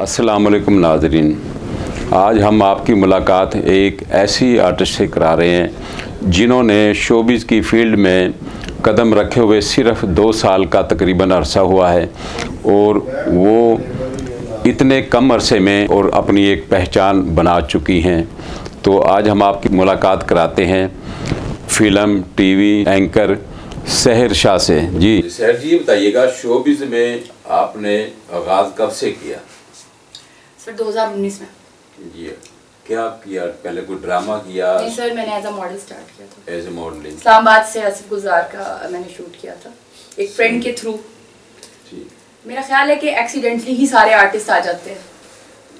अस्सलाम वालेकुम नाज़रीन, आज हम आपकी मुलाकात एक ऐसी आर्टिस्ट से करा रहे हैं जिन्होंने शोबिज़ की फ़ील्ड में कदम रखे हुए सिर्फ़ 2 साल का तकरीबन अरसा हुआ है और वो इतने कम अरसे में और अपनी एक पहचान बना चुकी हैं। तो आज हम आपकी मुलाकात कराते हैं फ़िल्म टीवी एंकर सहर शाह से। जी सहर जी, बताइएगा शोबिज़ में आपने आगाज़ कब से किया? सर 2019 में। जी, क्या किया? पहले कोई ड्रामा किया? नहीं सर, मैंने एज अ मॉडल स्टार्ट किया था। एज ए मॉडलिंग इस्लामाबाद से आसिफ गुलजार का मैंने शूट किया था एक फ्रेंड के थ्रू। मेरा ख्याल है कि एक्सीडेंटली ही सारे आर्टिस्ट आ जाते हैं।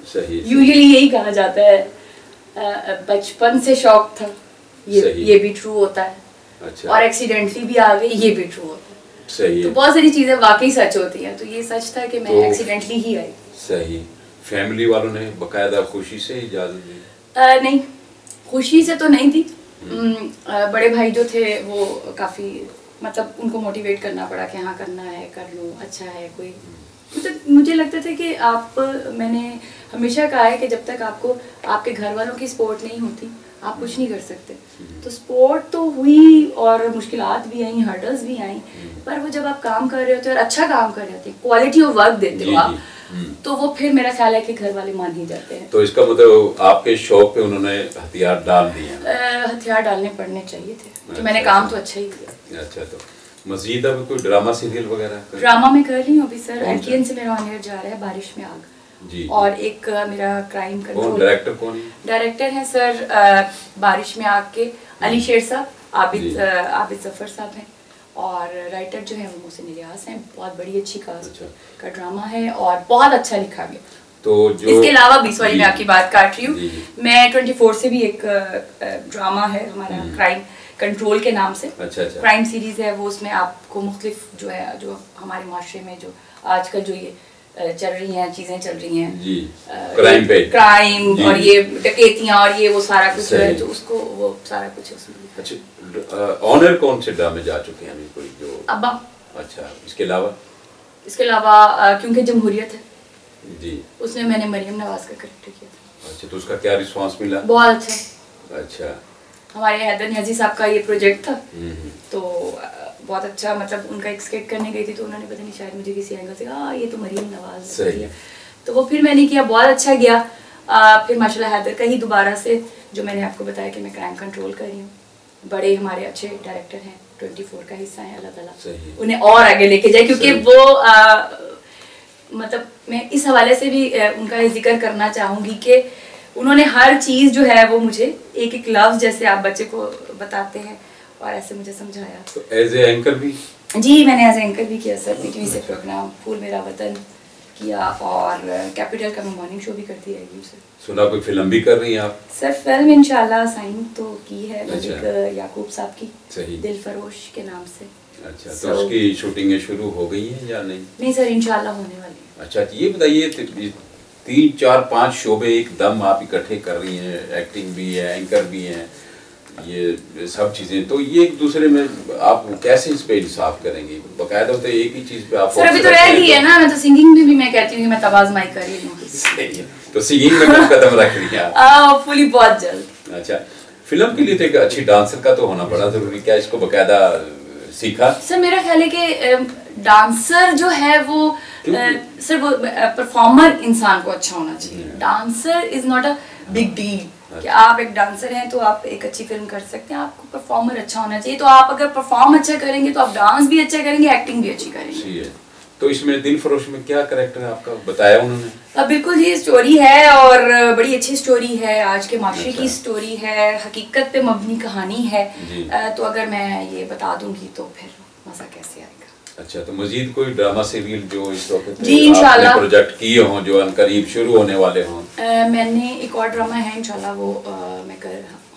सही। यूजुअली यही कहा जाता है, बचपन से शौक था, ये भी ट्रू होता है। अच्छा। और एक्सीडेंटली भी आ गई, ये भी ट्रू होता है। सही है। तो बहुत सारी चीजें वाकई सच होती हैं, तो ये सच था कि मैं एक्सीडेंटली ही आई। सही। फैमिली वालों ने बकायदा खुशी से इजाज़त दी? नहीं, खुशी से तो नहीं थी। बड़े भाई जो थे वो काफ़ी मतलब उनको मोटिवेट करना पड़ा कि हाँ करना है, कर लो, अच्छा है। कोई मतलब मुझे लगता था कि मैंने हमेशा कहा है कि जब तक आपको आपके घर वालों की सपोर्ट नहीं होती आप कुछ नहीं कर सकते। तो सपोर्ट तो हुई और मुश्किलात भी आई, हर्डल्स भी आई, पर वो जब आप काम कर रहे होते हो और अच्छा काम कर रहे होते हैं, क्वालिटी ऑफ वर्क देते हो आप, तो वो फिर मेरा ख्याल है कि घर वाले मान ही जाते हैं। तो इसका मतलब आपके शौक पे उन्होंने हथियार डाल दिए? हथियार डालने पड़ने चाहिए थे। तो मैंने काम तो अच्छा ही किया। अच्छा। तो मजीद अब कोई ड्रामा सीरियल वगैरह? ड्रामा में कर रही हूँ अभी सर। एनटीएन से मेरा ऑन एयर जा रहा है, बारिश में आग जी। और एक मेरा क्राइम कंट्रोल। डायरेक्टर कौन है? डायरेक्टर हैं सर बारिश में आग के अली शेर साहब, आबिद जफर साहब हैं, और राइटर जो है वो मोहसिन इलियास हैं। बहुत बड़ी अच्छी कास्ट का ड्रामा है और बहुत अच्छा लिखा गया। तो जो इसके अलावा भी, सॉरी मैं आपकी बात काट रही हूँ, मैं 24 से भी एक ड्रामा है हमारा क्राइम कंट्रोल के नाम से। अच्छा। क्राइम सीरीज है वो, उसमें आपको मुख्तलिफ जो है जो हमारे माशरे में जो आजकल जो ये चल रही हैं चीजें चल रही हैं जी, क्राइम और ये डकैतियां और ये वो सारा कुछ है, तो उसको वो सारा कुछ उसमें। अच्छा, ऑनर कौन से ड्रामे जा चुके हैं अभी कोई जो? अब्बा। अच्छा, इसके अलावा क्योंकि जमहूरियत है जी, उसमें मैंने मरियम नवाज का कैरेक्टर किया था। अच्छा, तो उसका क्या रिस्पांस मिला? बहुत अच्छा। अच्छा, हमारे हैदर नियाजी साहब का ये प्रोजेक्ट था, तो बहुत अच्छा, मतलब उनका एक स्केट करने गई थी तो उन्होंने पता नहीं शायद मुझे किसी एंगल से कहा ये तो मरियम नवाज है, तो वो फिर मैंने किया, बहुत अच्छा गया। फिर माशाल्लाह हैदर का ही दोबारा से जो मैंने आपको बताया कि मैं क्राइम कंट्रोल कर रही हूँ, बड़े हमारे अच्छे डायरेक्टर हैं, 24 का हिस्सा है, अल्लाह ताला उन्हें और आगे लेके जाए, क्योंकि वो मतलब मैं इस हवाले से भी उनका जिक्र करना चाहूँगी कि उन्होंने हर चीज़ जो है वो मुझे एक एक लफ्ज़ जैसे आप बच्चे को बताते हैं और ऐसे मुझे समझाया। तो एज ए एंकर भी? जी, मैंने एज ए एंकर भी किया सर, पीटीवी से प्रोग्राम फूल मेरा वतन किया और कैपिटल का मैं मॉर्निंग शो भी करती रही हूँ सर। सुना कोई फिल्म भी कर रही हैं आप? सर फिल्म इंशाल्लाह साइन तो की है मलिक याकूब साहब की, दिल फरोश के नाम से। अच्छा, तो उसकी शूटिंग शुरू हो गई है या नहीं? नहीं सर, इंशाल्लाह होने वाली है। अच्छा, ये बताइए 3, 4, 5 शोबे एकदम आप इकट्ठे कर रही हैं, एक्टिंग भी है, एंकर भी हैं, ये सब चीजें, तो ये एक दूसरे में आप कैसे इस पे इंसाफ करेंगे? बकायदा तो एक ही चीज पे आप सर अभी तो रह गई है ना, मैं तो सिंगिंग में भी मैं कहती हूँ कि मैं तवाज़माई कर रही हूँ। तो सिंगिंग में कब कदम रख रही हैं आप? होपफुली बहुत जल्द। अच्छा, फिल्म के लिए तो एक अच्छी डांसर का तो होना बड़ा जरूरी, क्या इसको बकायदा सीखा? सर मेरा ख्याल है कि डांसर जो है वो सर वो परफॉर्मर इंसान को अच्छा होना चाहिए। Dancer is not a big deal कि आप एक डांसर हैं तो आप एक अच्छी फिल्म कर सकते हैं, आपको परफॉर्मर अच्छा होना चाहिए। तो आप अगर परफॉर्म अच्छा करेंगे तो आप डांस भी अच्छा करेंगे, एक्टिंग भी अच्छी करेंगे। तो इसमें दिल फरोश में क्या करैक्टर है आपका, बताया उन्होंने? बिल्कुल जी, स्टोरी है और बड़ी अच्छी स्टोरी है, आज के माशरे की स्टोरी है, हकीकत पे मबनी कहानी है। तो अगर मैं ये बता दूंगी तो फिर मजा कैसे आएगा। अच्छा, तो मजीद कोई ड्रामा सीरियल जो इस वक्त जी इंशाल्लाह प्रोजेक्ट किए हों जो अनकरीब शुरू होने वाले हों? मैंने एक और ड्रामा है इंशाल्लाह वो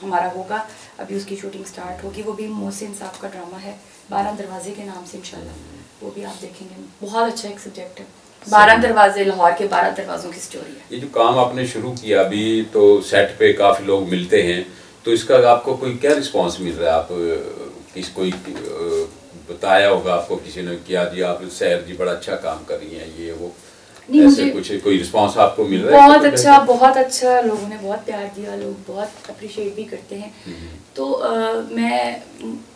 हमारा होगा, अभी उसकी शूटिंग स्टार्ट होगी, वो भी मोहसिन साहब का ड्रामा है, 12 दरवाजे के नाम से। इंशाल्लाह वो भी आप देखेंगे, बहुत अच्छा एक सब्जेक्ट है। 12 दरवाजे, लाहौर के 12 दरवाजों की स्टोरी है। ये जो काम आपने शुरू किया अभी, तो सेट पे काफी लोग मिलते हैं, तो इसका आपको कोई क्या रिस्पांस मिल रहा है? आप कोई बताया होगा आपको किसी ने, किया जी आप सहर जी बड़ा अच्छा काम कर रही हैं, ये वो, नहीं, ऐसे मुझे कुछ कोई रिस्पांस आपको मिल रहा है? बहुत अच्छा, लोगों ने बहुत प्यार दिया, लोग बहुत अप्रिशिएट भी करते हैं। तो मैं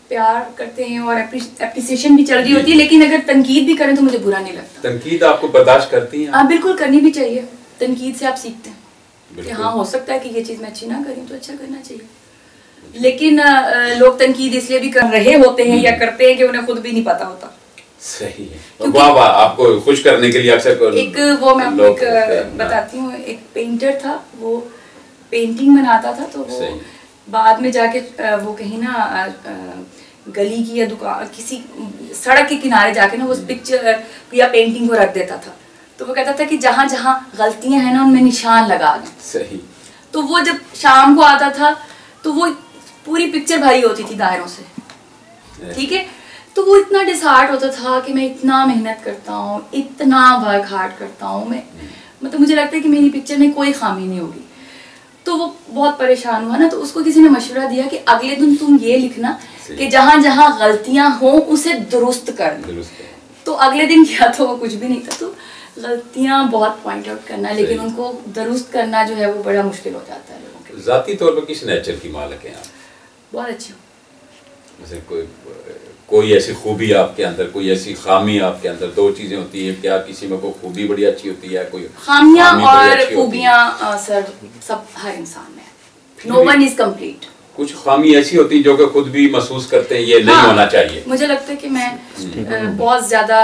प्यार करते हैं और एप्रिसिएशन भी चल रही होती है, लेकिन अगर तनकीद भी करें तो मुझे बुरा नहीं लगता। तनकीद आपको बर्दाश्त करती हैं? हाँ बिल्कुल, करनी भी चाहिए। तनकीद से आप सीखते हैं कि हाँ हो सकता है कि ये चीज़ मैं अच्छी ना करूँ, तो अच्छा करना चाहिए। लेकिन लोग तनकीद इसलिए भी कर रहे होते हैं या करते हैं कि उन्हें खुद भी नहीं पता होता। सही है। तो वाह वाह, आपको खुश करने के लिए अक्सर एक वो मैं आपको एक बताती हूँ, एक पेंटर था, वो पेंटिंग बनाता था, तो वो बाद में जाके वो कहीं ना गली की या दुकान किसी सड़क के किनारे जाके ना उस पिक्चर या पेंटिंग को रख देता था। तो वो कहता था कि जहाँ जहाँ गलतियां हैं ना उनमें निशान लगा दें। सही। तो वो जब शाम को आता था तो वो पूरी पिक्चर भरी होती थी दायरों से, ठीक है। तो वो इतना डिसहार्ट होता था कि मैं इतना मेहनत करता हूँ, इतना वर्क हार्ड करता हूँ मैं, मतलब मुझे लगता है कि मेरी पिक्चर में कोई खामी नहीं होगी। तो वो बहुत परेशान हुआ ना, तो उसको किसी ने मशवरा दिया कि अगले दिन तुम ये लिखना कि जहाँ जहाँ गलतियाँ हों उसे दुरुस्त कर। तो अगले दिन क्या, तो वो कुछ भी नहीं था। तो गलतियाँ बहुत पॉइंट आउट करना, लेकिन उनको दुरुस्त करना जो है वो बड़ा मुश्किल हो जाता है लोगों के। ज़ाती तौर पर किस नेचर की मालिक हैं आप? बहुत अच्छी हूँ। जैसे कोई ऐसी खूबी आपके अंदर, कोई ऐसी खामी आपके अंदर? दो चीजें होती है, क्या किसी में कोई खूबी बड़ी अच्छी होती है, कोई खामियां और खूबियां सर सब हर इंसान में है। No one is complete. कुछ खामी ऐसी होती है जो कि खुद भी महसूस करते हैं ये नहीं होना चाहिए। मुझे लगता है कि मैं बहुत ज्यादा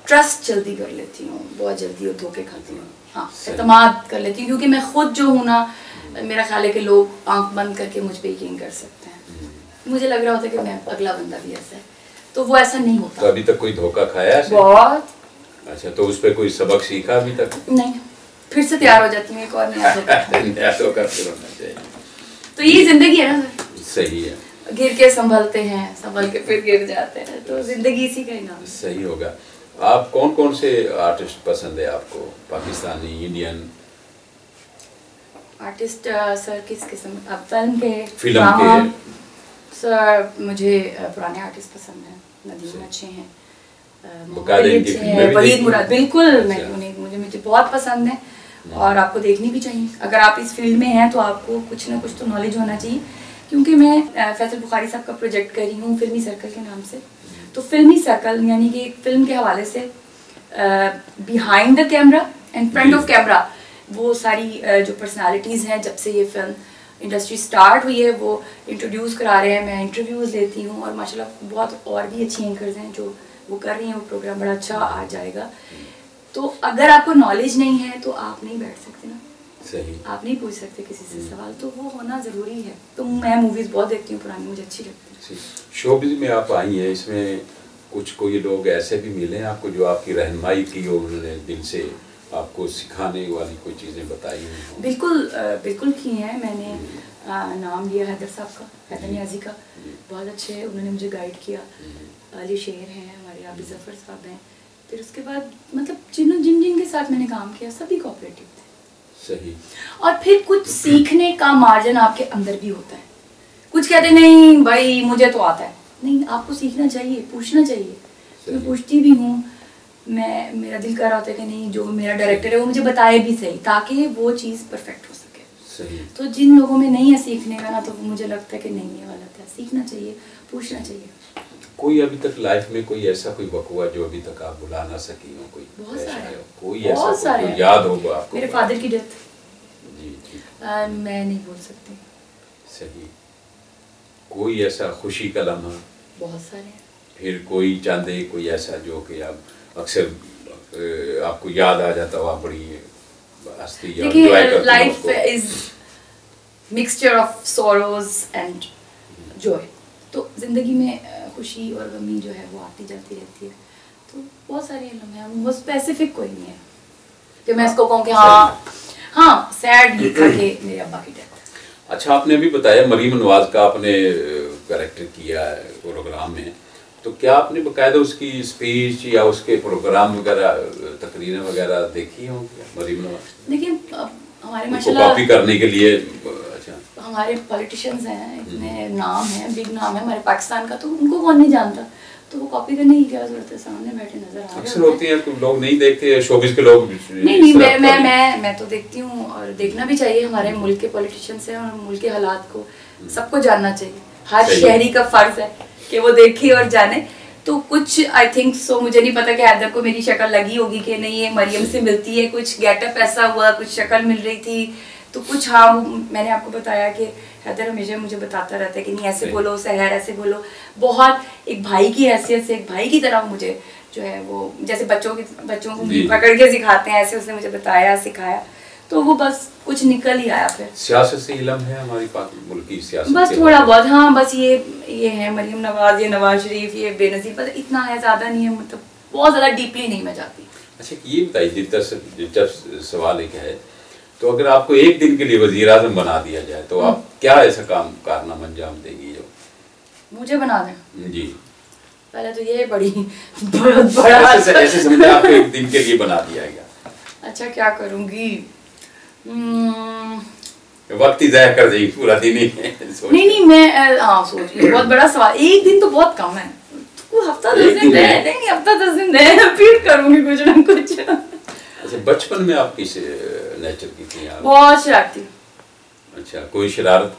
ट्रस्ट जल्दी कर लेती हूँ, बहुत जल्दी धोखे खाती हूँ। हाँ, एतमाद कर लेती हूँ, क्योंकि मैं खुद जो हूँ ना, मेरा ख्याल है कि लोग आंख बंद करके मुझ पे यकीन कर सकते हैं। मुझे लग रहा होता है कि मैं अगला बंदा भी ऐसा है, तो वो ऐसा नहीं होता। तो अभी तक कोई धोखा खाया है? बहुत। अच्छा, तो उस पे कोई सबक सीखा अभी तक? नहीं, फिर से तैयार हो जाती हूँ एक और नया धोखा फिर होना चाहिए। तो ये जिंदगी है ना सर। सही है। गिर के संभलते हैं, संभल के फिर गिर जाते हैं, तो जिंदगी इसी का ही नाम है। सही होगा। आप कौन कौन से आर्टिस्ट पसंद है आपको, पाकिस्तानी, इंडियन आर्टिस्ट? सर किस किस्म? फिल्म के? सर मुझे पुराने आर्टिस्ट पसंद हैं, नदीम अच्छे हैं, वहीद मुराद, बिल्कुल नहीं, मुझे बहुत पसंद है और आपको देखनी भी चाहिए। अगर आप इस फील्ड में हैं तो आपको कुछ ना कुछ तो नॉलेज होना चाहिए, क्योंकि मैं फैसल बुखारी साहब का प्रोजेक्ट कर रही हूँ फिल्मी सर्कल के नाम से। तो फिल्मी सर्कल यानी कि एक फिल्म के हवाले से behind the camera and front of camera वो सारी जो पर्सनालिटीज़ हैं, जब से ये फिल्म इंडस्ट्री स्टार्ट हुई है वो इंट्रोड्यूस करा रहे हैं। मैं इंटरव्यूज़ लेती हूँ और माशाल्लाह बहुत और भी अच्छी एंकर्स हैं जो वो कर रही हैं। वो प्रोग्राम बड़ा अच्छा आ जाएगा। तो अगर आपको नॉलेज नहीं है तो आप नहीं बैठ सकते ना, सही, आप नहीं पूछ सकते किसी से सवाल, तो वो होना ज़रूरी है। तो मैं मूवीज़ बहुत देखती हूँ पुरानी, मुझे अच्छी लगती है। शोबिज़ में आप आई हैं, इसमें कुछ कोई लोग ऐसे भी मिले हैं आपको जो आपकी रहनुमाई की और उन्होंने दिल से आपको सिखाने वाली कोई चीज़ें बताई हैं? बिल्कुल की हैं। मैंने नाम लिया हैदर साहब का, हैदर नियाजी का, बहुत अच्छे, उन्होंने मुझे गाइड किया। अली शेर हैं हमारे, आबी ज़फ़र साहब हैं। फिर उसके बाद मतलब जिन जिन के साथ मैंने काम किया सभी कोऑपरेटिव थे। सही। और फिर कुछ सीखने का मार्जिन आपके अंदर भी होता है। कुछ कहते नहीं भाई मुझे तो आता है, नहीं, आपको सीखना चाहिए, पूछना चाहिए। मैं पूछती भी हूँ, मेरा दिल कर रहा होता है कि नहीं, जो मेरा डायरेक्टर है वो मुझे बताए भी सही, ताकि वो चीज़ परफेक्ट हो सके। सही। तो जिन लोगों में नहीं है सीखने का ना, तो मुझे लगता है कि नहीं, ये गलत है। सीखना चाहिए, पूछना चाहिए। कोई अभी तक लाइफ में कोई ऐसा कोई वक़्वा जो अभी तक आप भुला ना सकी हो? कोई बहुत सारे, कोई ऐसा कोई याद होगा आपको? मेरे फादर की डेथ। जी। मैं नहीं भूल सकती। सही। कोई ऐसा खुशी का लम्हा? बहुत सारे। फिर कोई चांदे, कोई ऐसा जो कि आप अक्सर आपको याद आ जाता हो, आप बड़ी हंसती या एंजॉय करती हो? Life is mixture of sorrows and Joy. तो जिंदगी में खुशी और गमी जो है वो आती जाती रहती है। तो बहुत सारे लम्हे हैं, वो स्पेसिफिक कोई नहीं है कि मैं इसको कहूँ कि हाँ सैड लिखा के मेरे अब्बा की डेथ। अच्छा, आपने अभी बताया मरीम नवाज का आपने कैरेक्टर किया है प्रोग्राम में, तो क्या आपने बाकायदा उसकी स्पीच या उसके प्रोग्राम वगैरह, तकरीरें वगैरह देखी हो मरीम नवाज? देखिए हमारे माशाल्लाह कॉपी करने के लिए, अच्छा, हमारे पॉलिटिशियंस हैं, इतने नाम है, बिग नाम है हमारे पाकिस्तान का, तो उनको कौन नहीं जानता। तो वो कॉपी करने की क्या जरूरत है, सामने बैठे नजर आ रहे अक्सर होती है, लोग नहीं देखते, शोबिस के लोग नहीं मैं तो देखती हूँ, और देखना भी चाहिए। हमारे मुल्क के पॉलिटिशियंस हैं और मुल्क के हालात को सबको जानना चाहिए। हर शहरी का फर्ज है कि वो देखे और जाने। तो कुछ आई थिंक सो, मुझे नहीं पता कि हैदर को मेरी शक्ल लगी होगी कि नहीं, ये मरियम से मिलती है, कुछ गेटअप ऐसा हुआ, कुछ शक्ल मिल रही थी, तो कुछ हाँ मैंने आपको बताया कि हैदर हमेशा मुझे बताता रहता है कि नहीं ऐसे बोलो, सहर ऐसे बोलो। बहुत एक भाई की हैसियत से, एक भाई की तरह मुझे जो है वो, जैसे बच्चों को पकड़ के सिखाते हैं, ऐसे उसने मुझे बताया, सिखाया, तो वो बस कुछ निकल ही आया। फिर सियासत से इल्म है हमारी मुल्क की सियासत, बस थोड़ा बहुत, हाँ बस ये है मरियम नवाज, ये नवाज शरीफ, ये बेनज़ीर, बस इतना है, ज़्यादा नहीं है, मतलब बहुत ज़्यादा डीपली नहीं मैं जाती। अच्छा ये बताइए, दिलचस्प सवाल एक है, तो अगर आपको एक दिन के लिए वज़ीर आज़म बना दिया जाए तो आप क्या ऐसा कारनामा अंजाम देंगी जो मुझे बना दें? जी पहले तो ये बहुत बड़ा ऐसे समझे आपको एक दिन के लिए बना दिया गया। अच्छा क्या करूंगी? वक्त ही ज़ाया कर देगी, पूरा दिन ही नहीं मैं सोचिए, बहुत बड़ा सवाल। एक दिन तो बहुत कम है, हफ्ता 10 दिन दे, नहीं हफ्ता 10 दिन दे, फिर करूंगी कुछ ना कुछ। अच्छा बचपन में आप किस नेचर की थी आप? बहुत शरारती। अच्छा कोई शरारत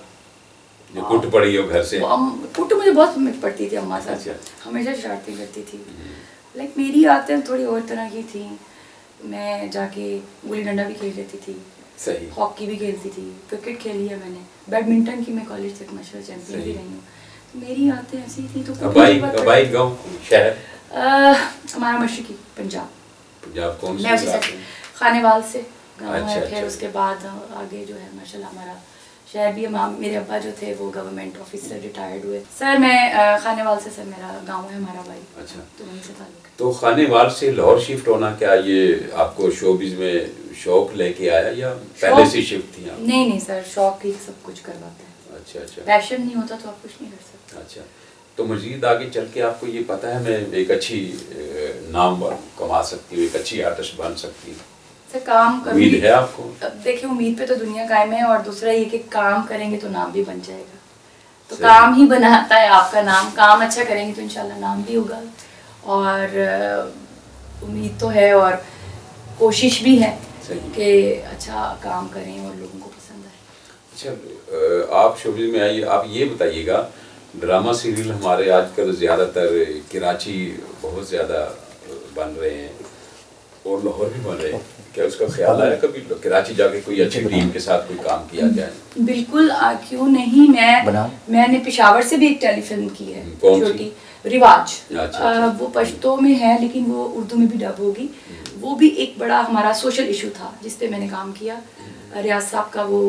जो कुट पड़ी हो घर से? कुट मुझे बहुत पड़ती थी अम्मा साथ। अच्छा। हमेशा शरारती करती थी। लाइक मेरी आदतें थोड़ी और तरह की थी। मैं जाके गुल्ली डंडा भी खेल लेती थी, सही, हॉकी भी खेलती थी, क्रिकेट खेली है मैंने, बैडमिंटन की मैं कॉलेज तक नेशनल चैंपियन भी रही हूँ। तो मेरी आदतें ऐसी थी। तो गाँव शहर हमारा मशरकी पंजाब। पंजाब कौन मैं उसी से खानेवाल से गाँव है। अच्छा, फिर उसके बाद आगे जो है माशाल्लाह हमारा शहर भी, मेरे अब्बा जो थे वो गवर्नमेंट ऑफिसर रिटायर्ड हुए। सर मैं खानेवाल से, सर मेरा गांव है, हमारा भाई। अच्छा, तो वहीं से ताल्लुक है। तो खानेवाल से लाहौर शिफ्ट होना, क्या ये आपको शोबिज में शौक लेके आया या पहले से शिफ्ट थी आप? नहीं सर, शौक ही सब कुछ करवाता है। अच्छा, पैशन नहीं होता तो आप कुछ नहीं कर सकते। अच्छा, तो मजीद आगे चल के आपको ये पता है मैं एक अच्छी नाम कमा सकती हूँ, एक अच्छी आर्टिस्ट बन सकती हूँ? सर काम करूँगी। उम्मीद है आपको? देखिए उम्मीद पे तो दुनिया कायम है, और दूसरा ये कि काम करेंगे तो नाम भी बन जाएगा। तो काम ही बनाता है आपका नाम। काम अच्छा करेंगे तो इंशाल्लाह नाम भी होगा, और उम्मीद तो है और कोशिश भी है कि अच्छा काम करें और लोगों को पसंद आए। अच्छा आप शोबिज़ में आइए, आप ये बताइएगा, ड्रामा सीरियल हमारे आजकल ज़्यादातर कराची बहुत ज़्यादा बन रहे हैं और लाहौर भी बन रहे हैं, क्या उसका ख्याल आया कभी कराची जाके कोई अच्छी टीम के साथ कोई काम किया जाए? बिल्कुल, क्यों नहीं। मैंने पेशावर से भी एक टेलीफिल्म की है, छोटी, रिवाज। अच्छा। वो पश्तो में है लेकिन वो उर्दू में भी डब होगी। वो भी एक बड़ा हमारा सोशल इशू था जिस पे मैंने काम किया। रियाज साहब का वो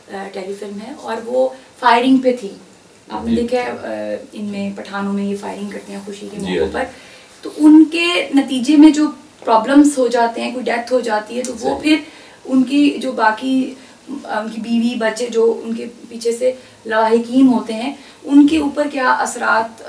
टेलीफिल्म है, और वो फायरिंग पे थी। आपने देखा है इनमें पठानों में ये फायरिंग करते हैं खुशी के मौके पर, तो उनके नतीजे में जो प्रॉब्लम्स हो जाते हैं, कोई डेथ हो जाती है, तो वो फिर उनकी जो बाकी उनकी बीवी बच्चे जो उनके पीछे से लाहिकीन होते हैं, उनके ऊपर क्या असरात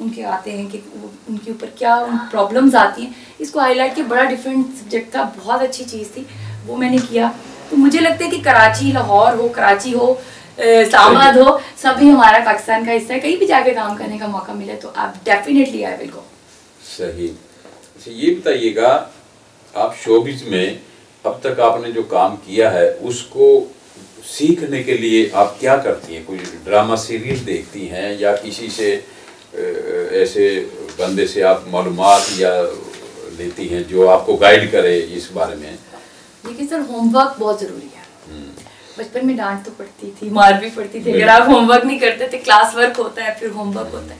उनके आते हैं, कि उनके ऊपर क्या प्रॉब्लम्स आती हैं, इसको हाईलाइट किया। बड़ा डिफरेंट सब्जेक्ट था, बहुत अच्छी चीज़ थी, वो मैंने किया। तो मुझे लगता है कि कराची, लाहौर हो, कराची हो, इस्लामाबाद हो, सभी हमारा पाकिस्तान का हिस्सा है। कहीं भी जाके काम करने का मौका मिले तो आप डेफिनेटली आई विल गो। सही। अच्छा ये बताइएगा, आप शोबिज में अब तक आपने जो काम किया है उसको सीखने के लिए आप क्या करती हैं? कोई ड्रामा सीरियल देखती हैं या किसी से ऐसे बंदे से आप मालूमात या लेती हैं जो आपको गाइड करे इस बारे में? देखिए सर, होमवर्क बहुत ज़रूरी है। बचपन में डांट तो पड़ती थी, मार भी पड़ती थी अगर आप होमवर्क नहीं करते थे। क्लास वर्क होता है, फिर होमवर्क होता है,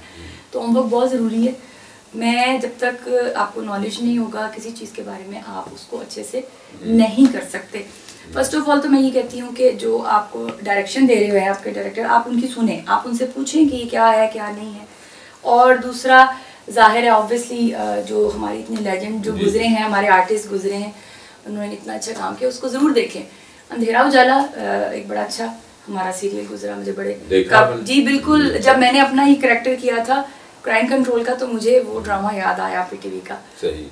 तो होमवर्क बहुत ज़रूरी है। मैं जब तक आपको नॉलेज नहीं होगा किसी चीज़ के बारे में, आप उसको अच्छे से नहीं कर सकते। फर्स्ट ऑफ ऑल तो मैं ये कहती हूँ कि जो आपको डायरेक्शन दे रहे हैं आपके डायरेक्टर, आप उनकी सुने, आप उनसे पूछें कि ये क्या है क्या नहीं है। और दूसरा, जाहिर है ऑब्वियसली जो हमारे इतने लेजेंड जो गुजरे हैं, हमारे आर्टिस्ट गुजरे हैं, उन्होंने इतना अच्छा काम किया, उसको ज़रूर देखें। अंधेरा उजाला एक बड़ा अच्छा हमारा सीरियल गुजरा, मुझे बड़े जी बिल्कुल। जब मैंने अपना ही करैक्टर किया था क्राइम कंट्रोल का, तो मुझे वो ड्रामा याद आया पीटीवी का।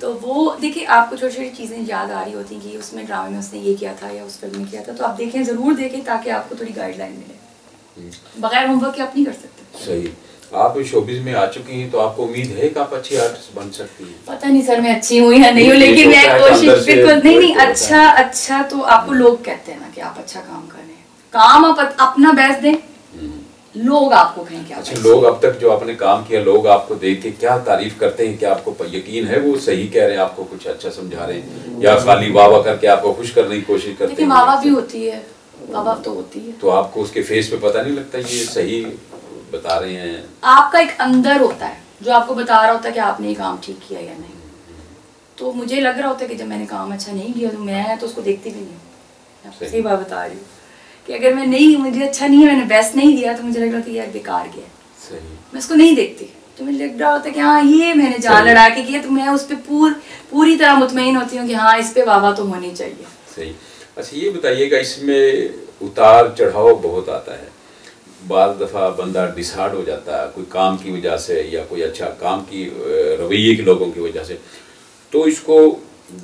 तो वो देखिए, आपको छोटी छोटी चीज़ें याद आ रही होती कि उसमें ड्रामे में उसने ये किया था या उस फिल्म में किया था, तो आप देखें, ज़रूर देखें, ताकि आपको थोड़ी गाइडलाइन मिले। बगैर होमवर्क के आप नहीं कर सकते। सही। आप शोबिज में आ चुकी हैं तो आपको उम्मीद है कि आप अच्छी आर्टिस्ट बन सकती हैं? पता नहीं सर मैं अच्छी हूँ या नहीं हूँ, लेकिन मैं कोशिश बिल्कुल नहीं अच्छा तो आपको लोग कहते हैं ना कि आप अच्छा काम कर रहे हैं, काम आप अपना बेस्ट दें, लोग आपको कहें क्या। अच्छा, लोग अब तक जो आपने काम किया, लोग आपको देख के क्या तारीफ करते हैं? क्या आपको यकीन है वो सही कह रहे हैं, आपको कुछ अच्छा समझा रहे हैं, या खाली वाह वाह करके आपको खुश करने की कोशिश करते हैं? देखिए वाह वाह भी होती है, वाह वाह तो होती है, तो आपको उसके फेस पे पता नहीं लगता ये सही बता रहे हैं? आपका एक अंदर होता है जो आपको बता रहा होता है कि आपने ये काम ठीक किया या नहीं। तो मुझे लग रहा होता है कि जब मैंने काम अच्छा नहीं किया तो मैं तो उसको देखती भी नहीं, सही बात बता रही हूँ कि अगर मैं नहीं, मुझे अच्छा नहीं है, मैंने बेस्ट नहीं दिया, तो मुझे लग रहा था यार बेकार गया, सही, मैं उसको नहीं देखती। तो मुझे लग रहा होता है कि हाँ ये मैंने जान लड़ा के किया, तो मैं उस पर पूरी तरह मुतमईन होती हूँ कि हाँ इस पे वाह वाह तो होनी चाहिए। सही। अच्छा ये बताइएगा, इसमें उतार चढ़ाव बहुत आता है, बाद दफ़ा बंदा डिसहार्ड हो जाता है कोई काम की वजह से या कोई अच्छा काम की रवैये के लोगों की वजह से, तो इसको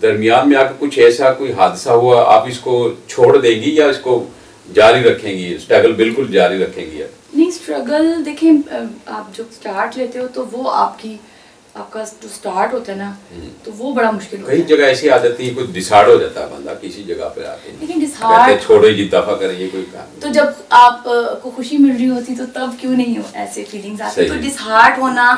दरमियान में आकर कुछ ऐसा कोई हादसा हुआ, आप इसको छोड़ देंगी या इसको जारी रखेंगी? स्ट्रगल बिल्कुल जारी रखेंगी? नहीं, स्ट्रगल देखिए, आप जो स्टार्ट लेते हो तो वो आपका जो स्टार्ट होता है ना, तो वो बड़ा मुश्किल होता है। कई जगह ऐसी आदत है कोई डिसहार्ड हो जाता है बंदा किसी जगह पे आके, लेकिन डिसहार्ड छोड़ो ये दफा करें कोई काम, तो जब आप को खुशी मिल रही होती तो तब क्यों नहीं हो ऐसे फीलिंग्स आती? तो डिसहार्ट होना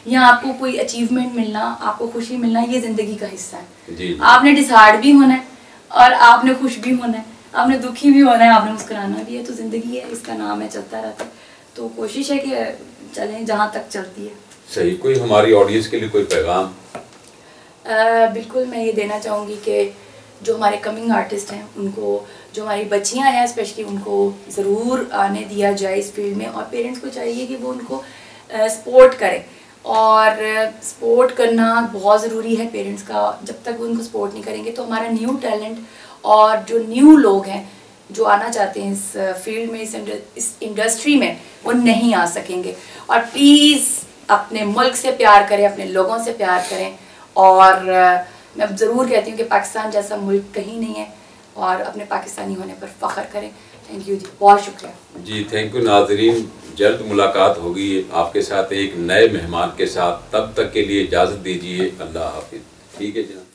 या आपको कोई अचीवमेंट मिलना, आपको खुशी मिलना, ये जिंदगी का हिस्सा है जी। आपने डिसहार्ड भी होना है और आपने खुश भी होना है, आपने दुखी भी होना है, आपने मुस्कुराना भी है, तो जिंदगी है, इसका नाम है, चलता रहता है। तो कोशिश है कि चलें जहाँ तक चलती है। सही। कोई हमारी ऑडियंस के लिए कोई पैगाम? बिल्कुल मैं ये देना चाहूँगी कि जो हमारे कमिंग आर्टिस्ट हैं उनको, जो हमारी बच्चियाँ हैं स्पेशली, उनको ज़रूर आने दिया जाए इस फील्ड में, और पेरेंट्स को चाहिए कि वो उनको सपोर्ट करें, और सपोर्ट करना बहुत ज़रूरी है पेरेंट्स का। जब तक वो उनको सपोर्ट नहीं करेंगे तो हमारा न्यू टैलेंट और जो न्यू लोग हैं जो आना चाहते हैं इस फील्ड में, इस इंडस्ट्री में, वो नहीं आ सकेंगे। और प्लीज़ अपने मुल्क से प्यार करें, अपने लोगों से प्यार करें, और मैं ज़रूर कहती हूँ कि पाकिस्तान जैसा मुल्क कहीं नहीं है, और अपने पाकिस्तानी होने पर फ़ख्र करें। थैंक यू जी, बहुत शुक्रिया जी। थैंक यू नाज़रीन, जल्द मुलाकात होगी आपके साथ एक नए मेहमान के साथ, तब तक के लिए इजाज़त दीजिए। अल्लाह हाफिज़। ठीक है जनाब।